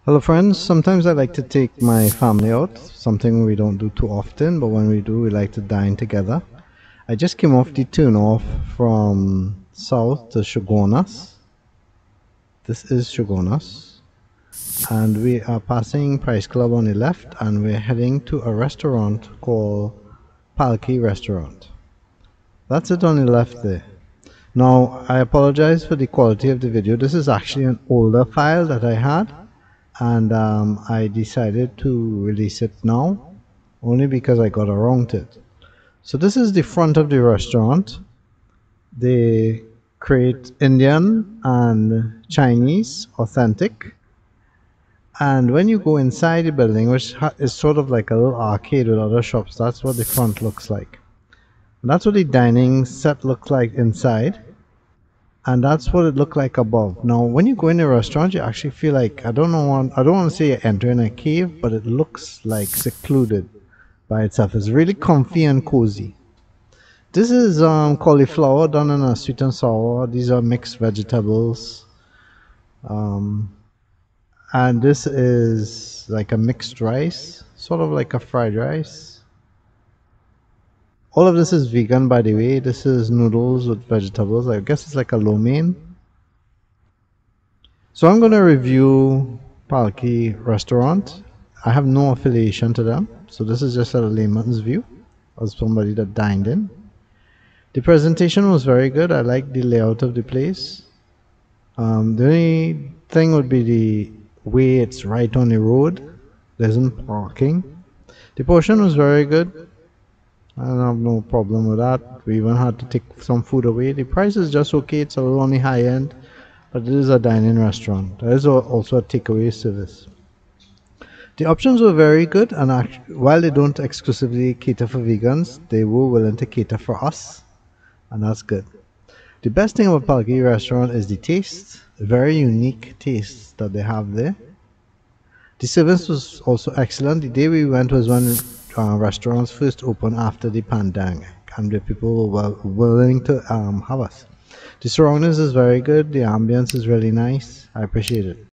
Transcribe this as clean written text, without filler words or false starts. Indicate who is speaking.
Speaker 1: Hello friends, sometimes I like to take my family out, something we don't do too often, but when we do we like to dine together. I just came off the turn off from south to Chaguanas. This is Chaguanas, and we are passing Price Club on the left and we're heading to a restaurant called PALKI Restaurant. That's it on the left there. Now I apologize for the quality of the video. This is actually an older file that I had, and I decided to release it now only because I got around to it. So this is the front of the restaurant. They create Indian and Chinese authentic, and when you go inside the building, which is sort of like a little arcade with other shops, that's what the front looks like. And that's what the dining set looks like inside, and that's what it looked like above. Now when you go in the restaurant, you actually feel like, I don't want to say you're entering a cave, but it looks like secluded by itself. It's really comfy and cozy. This is cauliflower done in a sweet and sour. These are mixed vegetables, and this is like a mixed rice, sort of like a fried rice. All of this is vegan, by the way. This is noodles with vegetables. I guess it's like a lo mein. So I'm going to review PALKI Restaurant. I have no affiliation to them, so this is just a layman's view as somebody that dined in. The presentation was very good. I like the layout of the place. The only thing would be the way it's right on the road. There isn't parking. The portion was very good. I have no problem with that. We even had to take some food away. The price is just okay. It's a little on the high end, but it is a dining restaurant. There is also a takeaway service. The options were very good, and while they don't exclusively cater for vegans, they were willing to cater for us, and that's good. The best thing about PALKI Restaurant is the taste, a very unique taste that they have there. The service was also excellent. The day we went was when restaurants first opened after the pandemic, and the people were willing to have us. The surroundings is very good. The ambience is really nice. I appreciate it.